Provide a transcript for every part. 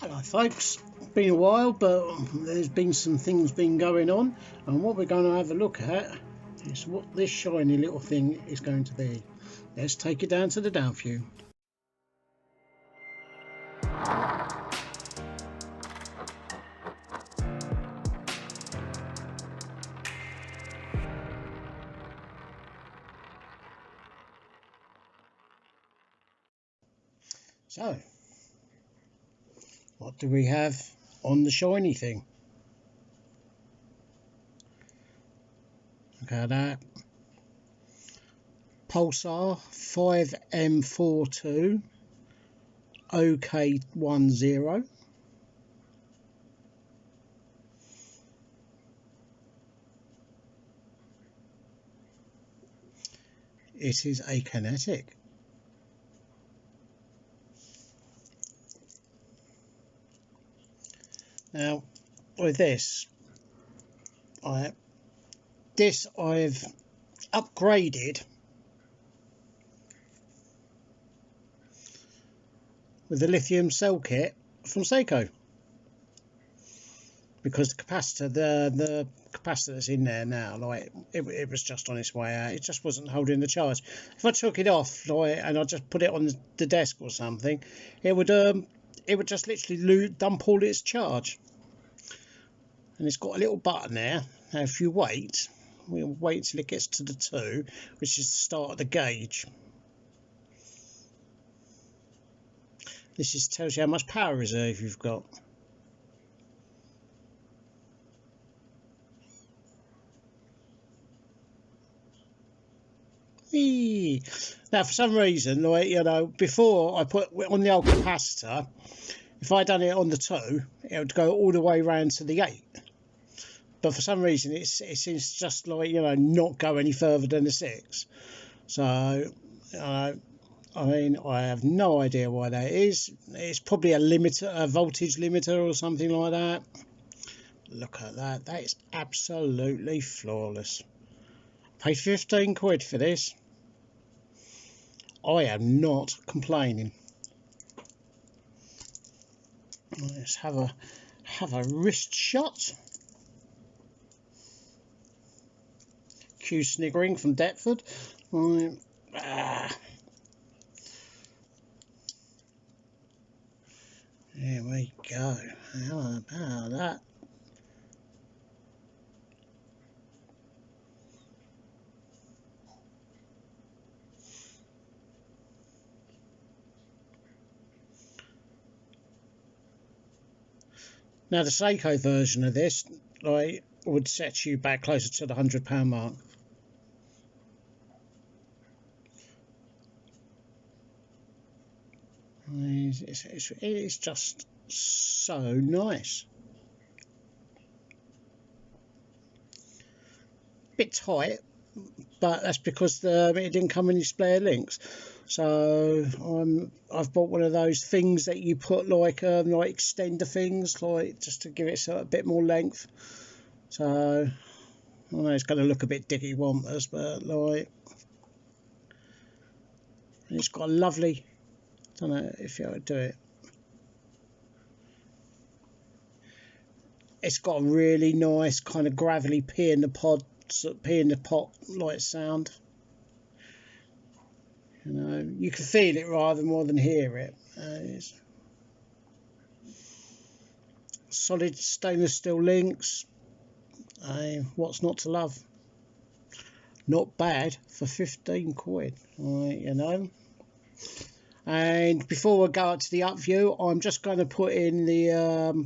Hello folks, been a while, but there's been some things been going on, and what we're going to have a look at is what this shiny little thing is going to be. Let's take it down to the down view. So, what do we have on the shiny thing? Look at that. Pulsar 5M42-0K10. It is a kinetic. Now, with this, I've upgraded with the lithium cell kit from Seiko, because the capacitor, the capacitor that's in there now, like it was just on its way out. It just wasn't holding the charge. If I took it off, like, and I just put it on the desk or something, it would just literally dump all its charge. And it's got a little button there. Now if you wait, we'll wait until it gets to the 2, which is the start of the gauge. This just tells you how much power reserve you've got. Eee. Now for some reason, like, you know, before I put on the old capacitor, if I done it on the 2, it would go all the way round to the 8. But for some reason, it seems just like, you know, not go any further than the 6. So, I mean, I have no idea why that is. It's probably a limiter, a voltage limiter or something like that. Look at that. That is absolutely flawless. Paid 15 quid for this. I am not complaining. Let's have a wrist shot. Cue sniggering from Deptford. Here we go. How about that? Now the Seiko version of this, like, would set you back closer to the £100 mark. It's just so nice. Bit tight, but that's because it didn't come in any spare links. So I've bought one of those things that you put like extender things, like just to give it a bit more length. So I know it's going to look a bit dicky wampus, but like, it's got a lovely, I don't know if you would do it. It's got a really nice kind of gravelly pea in the pot like sound. You know, you can feel it rather more than hear it. It's solid stainless steel links. What's not to love? Not bad for 15 quid, you know. And before I go up to the up view, I'm just going to put in the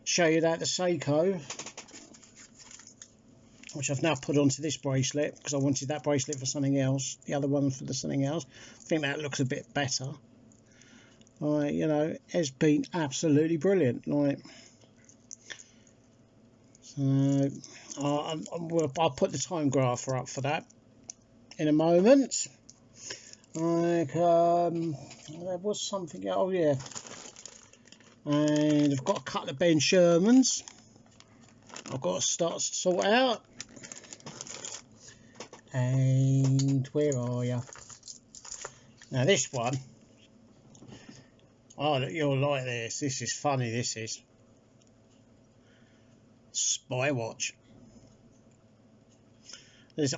show you that the Seiko, which I've now put onto this bracelet because I wanted that bracelet for something else, the other one for something else. I think that looks a bit better. You know, it's been absolutely brilliant. Like, so I'll put the time grapher up for that in a moment. Like, there was something. Oh yeah, and I've got a couple of Ben Shermans I've got to start to sort out. And where are you? Now this one, Oh, you'll like this. This is funny. This is spy watch.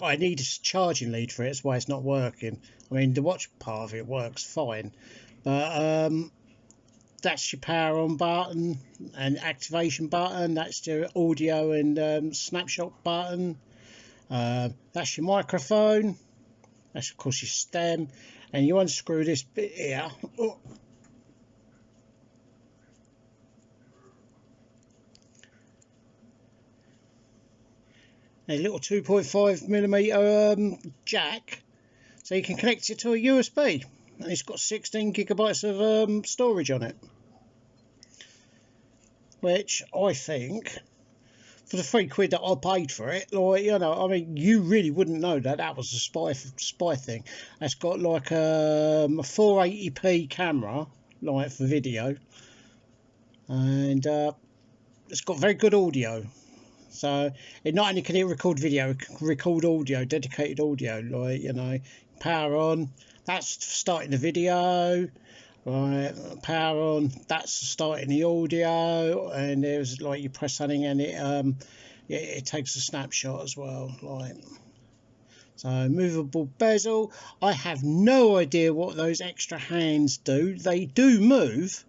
I need a charging lead for it. That's why it's not working. I mean, the watch part of it works fine, but that's your power on button and activation button. That's your audio and snapshot button. That's your microphone. That's of course your stem, and you unscrew this bit here. Oh. A little 2.5mm jack, so you can connect it to a USB, and it's got 16 gigabytes of storage on it, which I think for the £3 that I paid for it, like, you know, I mean, you really wouldn't know that that was a spy thing. It's got like a 480p camera, like for video, and it's got very good audio. So it not only can it record video, it can record audio, dedicated audio, like, you know, power on, that's starting the video, right, power on, that's starting the audio, and there's like you press something and it takes a snapshot as well, like. So movable bezel, I have no idea what those extra hands do. They do move,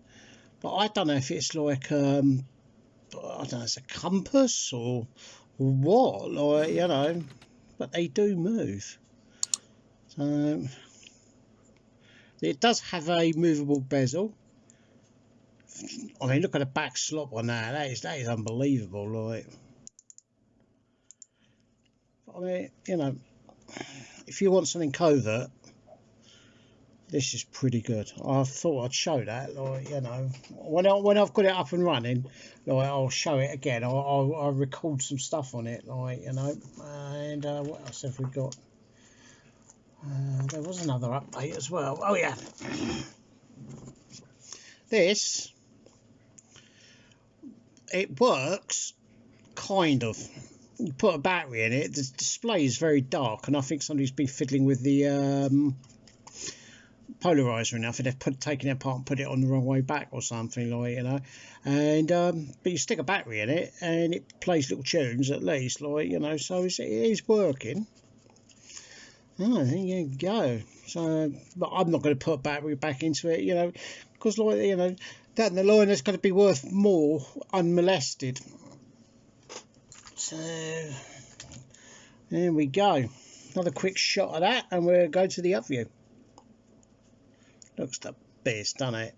but I don't know if it's like I don't know, it's a compass or what, like, you know, but they do move. So it does have a movable bezel. I mean, look at the back slot on that. That is unbelievable. Like, I mean, you know, if you want something covert, this is pretty good. I thought I'd show that, like, you know, when I've got it up and running, like, I'll show it again. I'll record some stuff on it, like, you know. And what else have we got? There was another update as well. Oh yeah, this, it works kind of. You put a battery in it. The display is very dark, and I think somebody's been fiddling with the polarizer enough, and they've taken it apart and put it on the wrong way back or something, like, you know. And but you stick a battery in it and it plays little tunes at least, like, you know, so it is working. Oh, there you go. So, but I'm not going to put a battery back into it, you know, because, like, you know, down the line it's going to be worth more unmolested. So there we go. Another quick shot of that, and we'll go to the up view. Looks the best, doesn't it?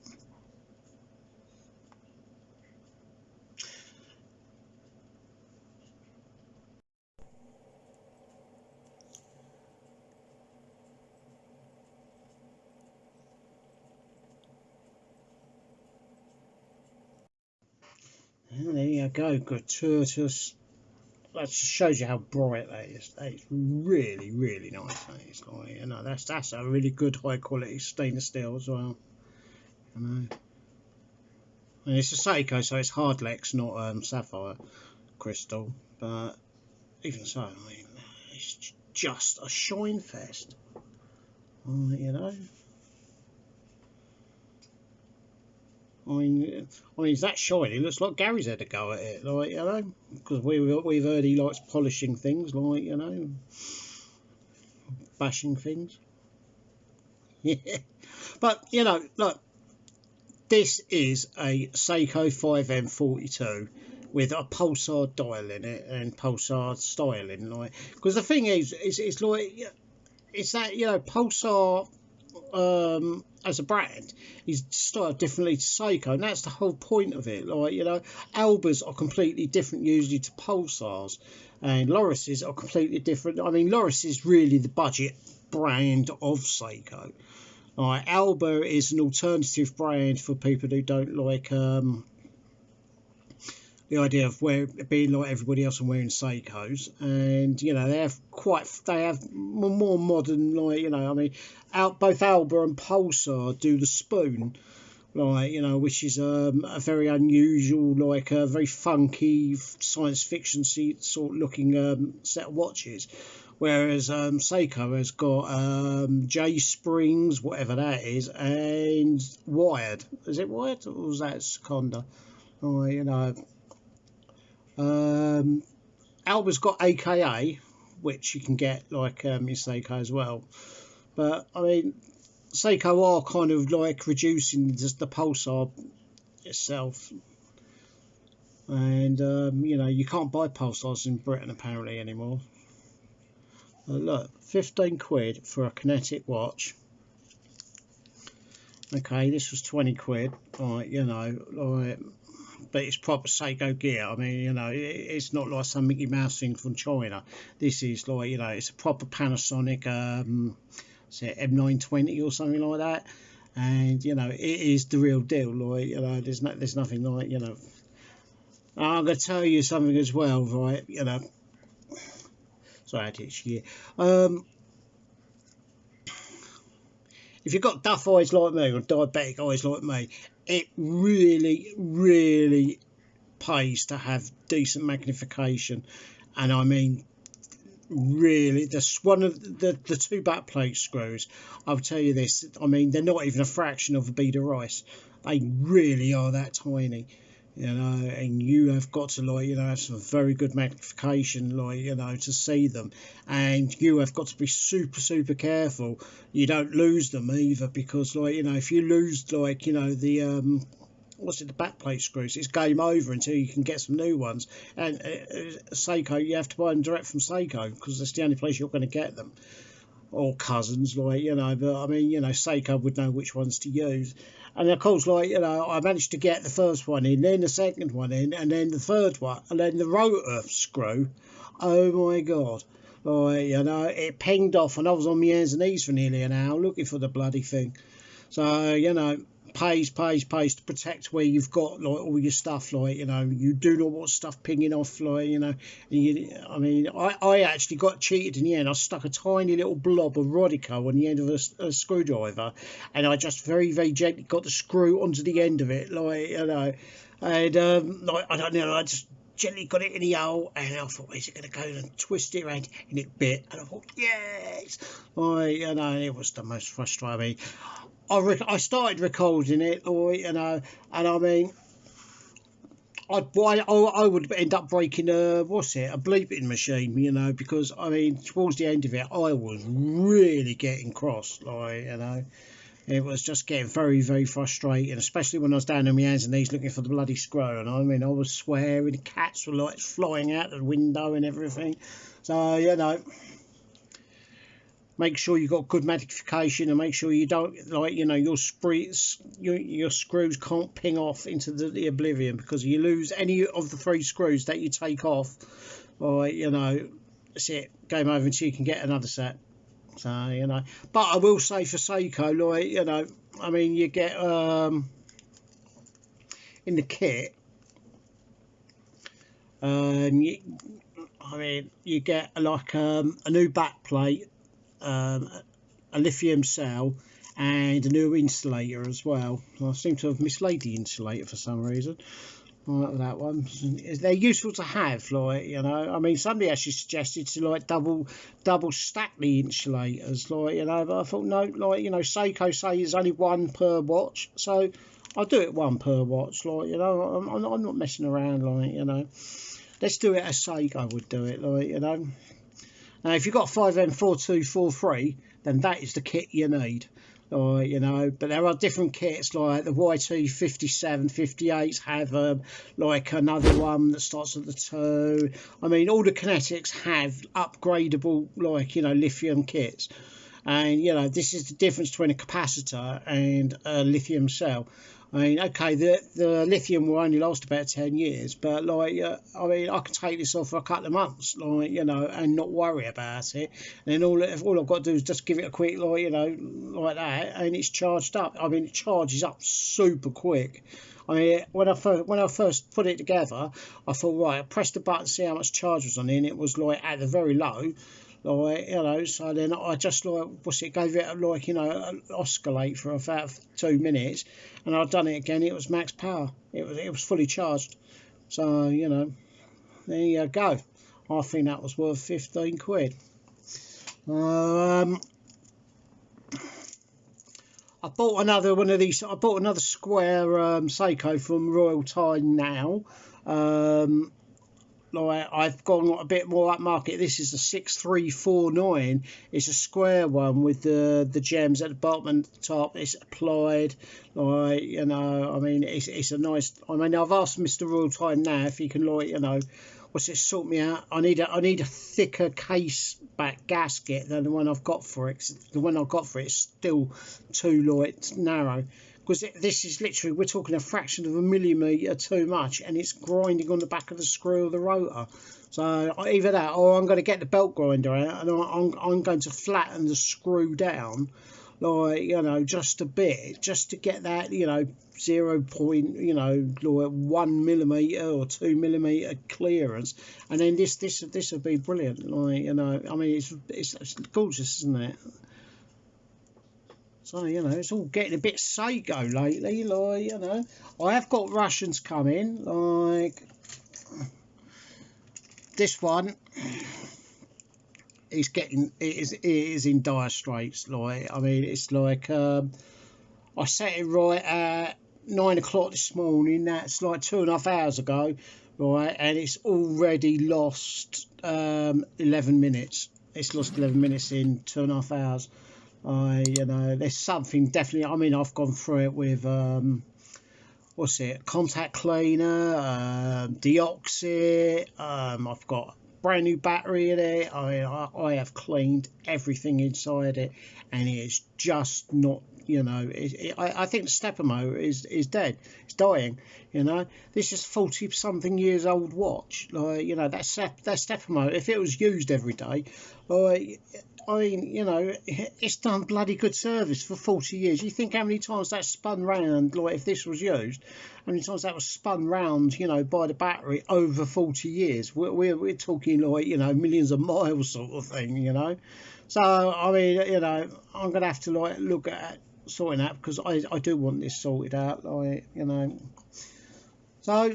And there you go, gratuitous. That just shows you how bright that is. That is really, really nice. That is, like, you know, that's a really good high quality stainless steel as well. You know, and it's a Seiko, so it's hardlex, not sapphire crystal. But even so, I mean, it's just a shine fest. You know. I mean, it's that shiny. It looks like Gary's had a go at it, like, you know, because we've heard he likes polishing things, like, you know, bashing things. Yeah, but, you know, look, this is a Seiko 5M42 with a Pulsar dial in it and Pulsar styling, like, because the thing is, it's like, it's that, you know, Pulsar as a brand is styled differently to Seiko, and that's the whole point of it. Like, you know, Albas are completely different usually to Pulsars, and Loris's are completely different. I mean, Loris is really the budget brand of Seiko. Alba is an alternative brand for people who don't like the idea of being like everybody else and wearing Seikos, and, you know, they have more modern, like, you know, I mean, both Alba and Pulsar do the spoon, like, you know, which is a very unusual, like a very funky science fiction sort of looking set of watches, whereas Seiko has got J springs, whatever that is, and wired. Is it wired or was that Seconda? Oh, you know. Alba's got AKA, which you can get like in Seiko as well. But I mean, Seiko are kind of like reducing just the Pulsar itself, and you know, you can't buy Pulsars in Britain apparently anymore. Look, 15 quid for a Kinetic watch. Okay, this was 20 quid, right? You know, like, but it's proper Seiko gear. I mean, you know, it's not like some Mickey Mouse thing from China. This is like, you know, it's a proper Panasonic say M920 or something like that, and you know, it is the real deal. Like, you know, there's nothing like, you know. I'm going to tell you something as well, right? You know, sorry, I did here. If you've got duff eyes like me, or diabetic eyes like me, it really pays to have decent magnification. And I mean, really, that's one of the two back plate screws. I'll tell you this, I mean, they're not even a fraction of a bead of rice. They really are that tiny, you know, and you have got to, like, you know, have some very good magnification, like, you know, to see them, and you have got to be super careful you don't lose them either, because, like, you know, if you lose, like, you know, the what's it, the back plate screws, it's game over until you can get some new ones. And Seiko, you have to buy them direct from Seiko, because that's the only place you're going to get them, or cousins, like, you know. But I mean, you know, Seiko would know which ones to use. And of course, like, you know, I managed to get the first one in, then the second one in, and then the third one, and then the rotor screw. Oh my god, like, you know, it pinged off, and I was on my hands and knees for nearly an hour looking for the bloody thing. So, you know, pays to protect where you've got, like, all your stuff, like, you know, you do not want stuff pinging off, like, you know. And you, I mean, I actually got cheated in the end. I stuck a tiny little blob of Rodico on the end of a screwdriver, and I just very gently got the screw onto the end of it, like, you know, and like, I don't know, I just gently got it in the hole, and I thought, where's it going to go, and twist it around, and it bit, and I thought, yes, like, you know, it was the most frustrating. I started recording it, or, you know, and I mean, I would end up breaking a bleeping machine, you know, because I mean, towards the end of it, I was really getting cross, like, you know, it was just getting very frustrating, especially when I was down on my hands and knees looking for the bloody screw. And I mean, I was swearing, the cats were like flying out the window and everything. So, you know, make sure you've got good magnification, and make sure you don't, like, you know, your screws can't ping off into the oblivion, because if you lose any of the 3 screws that you take off, or, you know, that's it, game over until you can get another set. So, you know, but I will say for Seiko, like, you know, I mean, you get in the kit, I mean, you get like a new back plate, a lithium cell, and a new insulator as well. I seem to have mislaid the insulator for some reason. Like that one, they're useful to have, like, you know. I mean, somebody actually suggested to, like, double stack the insulators, like, you know, but I thought, no, like, you know, Seiko say there's only 1 per watch, so I'll do it 1 per watch, like, you know. I'm not messing around, like, you know. Let's do it as Seiko would do it, like, you know. Now, if you've got 5M42-0K10, then that is the kit you need. You know, but there are different kits, like the YT57-58s have like another one that starts at the 2. I mean, all the Kinetics have upgradable, like, you know, lithium kits, and, you know, this is the difference between a capacitor and a lithium cell. I mean, okay, the lithium will only last about 10 years, but, like, I mean, I can take this off for a couple of months, like, you know, and not worry about it. And then all I've got to do is just give it a quick, like, you know, like that, and it's charged up. I mean, it charges up super quick. I mean, when I first put it together, I thought, right, I pressed the button, see how much charge was on it, and it was, like, at the very low. Like, you know, so then I just, like, gave it, like, you know, an oscillate for about 2 minutes, and I'd done it again. It was max power. It was fully charged. So, you know, there you go. I think that was worth 15 quid. I bought another one of these. I bought another square Seiko from Royal Time now. Like, I've gone a bit more upmarket. This is the 6349. It's a square one with the gems at the bottom and the top. It's applied, like, you know. I mean, it's a nice. I mean, I've asked Mr. Royal Time now if he can, like, you know, what's it, sort me out. I need a thicker case back gasket than the one I've got for it. The one I've got for it is still too, like, narrow. Because this is literally, we're talking a fraction of a millimetre too much, and it's grinding on the back of the screw of the rotor. So either that, or I'm going to get the belt grinder out, and I'm going to flatten the screw down, like, you know, just a bit, just to get that, you know, 0. You know, like 1 millimetre or 2 millimetre clearance, and then this will be brilliant. Like, you know, I mean, it's gorgeous, isn't it? So, you know, it's all getting a bit Seiko lately, like, you know. I have got Russians coming, like this one is getting, it is in dire straits, like, I mean, it's like, I set it right at 9 o'clock this morning, that's like 2.5 hours ago, right, and it's already lost 11 minutes. It's lost 11 minutes in 2.5 hours. You know, there's something definitely. I mean, I've gone through it with what's it, contact cleaner, deoxit. I've got a brand new battery in it. I have cleaned everything inside it, and it's just not. You know, I think the stepper motor is dead. It's dying. You know, this is 40-something years old watch. Like, you know, that stepper motor, if it was used every day, like, I mean, you know, it's done bloody good service for 40 years. You think how many times that's spun round, like, if this was used, how many times that was spun round, you know, by the battery over 40 years. We're talking, like, you know, millions of miles sort of thing, you know. So, I mean, you know, I'm going to have to, like, look at sorting out, because I do want this sorted out, like, you know. So,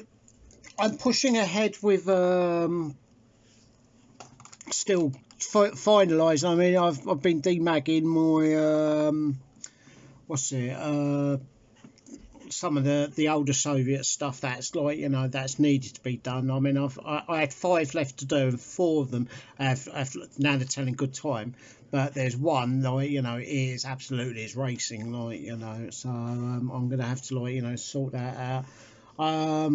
I'm pushing ahead with still finalising. I mean, I've been demagging my what's it, some of the older Soviet stuff that's, like, you know, that's needed to be done. I mean, I had 5 left to do, and 4 of them have now they're telling good time, but there's one, like, you know, is racing, like, you know. So I'm gonna have to, like, you know, sort that out.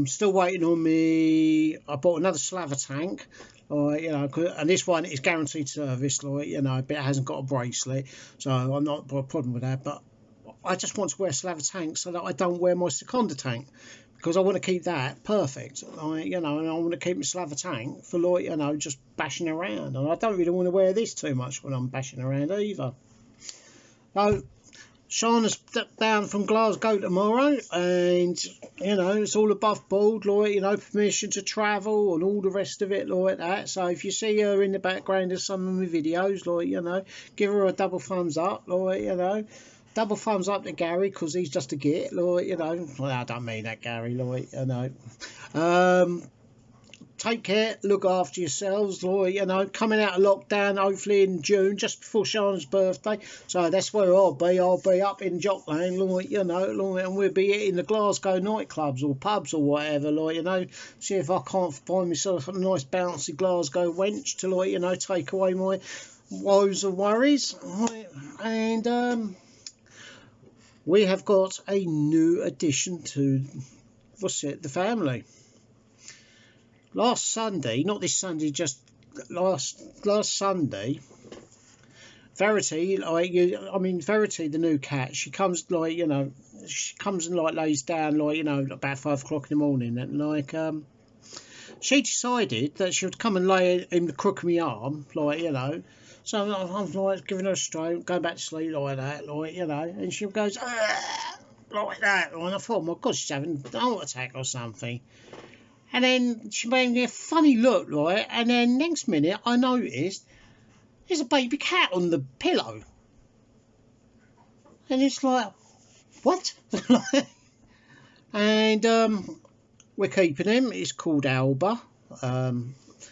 Still waiting on me. I bought another slaver tank, you know, and this one is guaranteed service, like, you know, but it hasn't got a bracelet, so I'm not got a problem with that. But I just want to wear a slaver tank so that I don't wear my Seconda tank, because I want to keep that perfect, you know, and I want to keep my slaver tank for, like, you know, just bashing around, and I don't really want to wear this too much when I'm bashing around either. So Shana's down from Glasgow tomorrow, and, you know, it's all above board, like, you know, permission to travel and all the rest of it, like that. So if you see her in the background of some of my videos, like, you know, give her a double thumbs up, like, you know. Double thumbs up to Gary, because he's just a git, like, you know. Well, I don't mean that, Gary, like, you know. Take care, look after yourselves, like, you know. Coming out of lockdown, hopefully in June, just before Shana's birthday. So that's where I'll be. I'll be up in Jockland, like, you know, like, and we'll be hitting the Glasgow nightclubs or pubs or whatever, like, you know. See if I can't find myself a nice bouncy Glasgow wench to, like, you know, take away my woes and worries. And we have got a new addition to, what's it, the family. Last Sunday, not this Sunday, just last Sunday, Verity, like, I mean, Verity, the new cat, she comes, like, you know, she comes and, like, lays down, like, you know, about 5 o'clock in the morning, and, like, she decided that she would come and lay in the crook of my arm, like, you know. So I'm like giving her a stroke, going back to sleep like that, like, you know, and she goes like that, and I thought, my God, she's having a heart attack or something. And then she made me a funny look, right? And then next minute I noticed there's a baby cat on the pillow, and it's like, what? And we're keeping him. It's called Alba.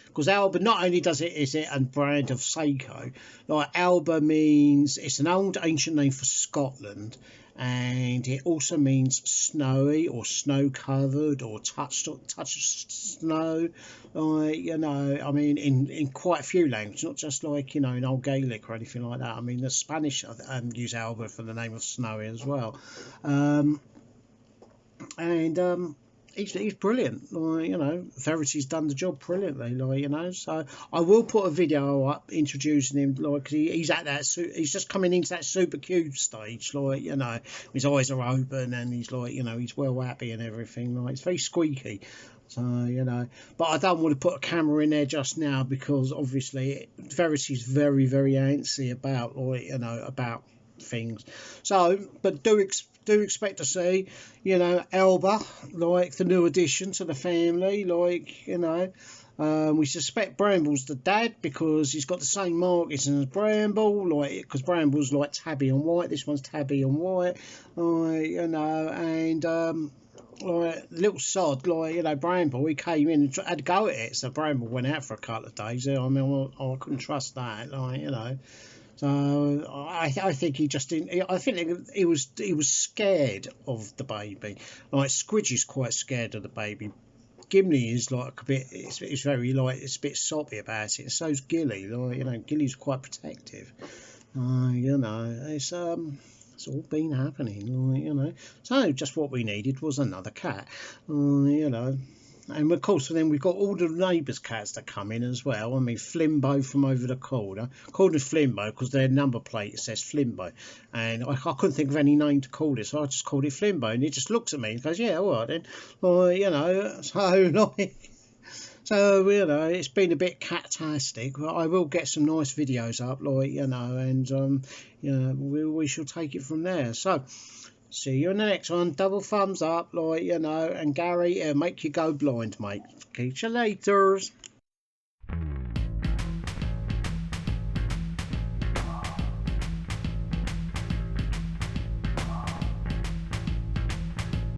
because Alba, not only does it, is it a brand of Seiko, like Alba means, it's an old ancient name for Scotland, and it also means snowy or snow covered or touch of snow, like, you know, I mean, in quite a few languages, not just like, you know, in Old Gaelic or anything like that. I mean, the Spanish use Alba for the name of snowy as well. He's brilliant, like, you know, Verity's done the job brilliantly, like, you know. So I will put a video up introducing him, like, 'cause he's at that, he's just coming into that super cube stage, like, you know, his eyes are open and he's like, you know, he's well happy and everything, like, it's very squeaky. So, you know, but I don't want to put a camera in there just now, because obviously Verity's very, very antsy about, like, you know, about things. So, but do expect to see, you know, Alba, like the new addition to the family, like, you know. We suspect Bramble's the dad, because he's got the same markings as Bramble, like, because Bramble's like tabby and white, this one's tabby and white, like, you know. And like, little sod, like, you know, Bramble, he came in and had to go at it, so Bramble went out for a couple of days. I mean, I couldn't trust that, like, you know. So I think he just didn't. I think he was scared of the baby. Like, Squidgy's quite scared of the baby. Gimli is like a bit. It's very, like, it's a bit soppy about it. And so's Gilly. Like, you know, Gilly's quite protective. You know, it's all been happening. Like, you know, so just what we needed was another cat. You know. And of course, then we've got all the neighbours' cats that come in as well. I mean, Flimbo from over the corner. Called it Flimbo because their number plate says Flimbo. And I couldn't think of any name to call it, so I just called it Flimbo. And he just looks at me and goes, yeah, all right then. Well, you know, so, like, so, you know, it's been a bit catastic. But I will get some nice videos up, like, you know, and, you know, we shall take it from there. So, see you in the next one. Double thumbs up, like, you know, and Gary, make you go blind, mate. Catch you later.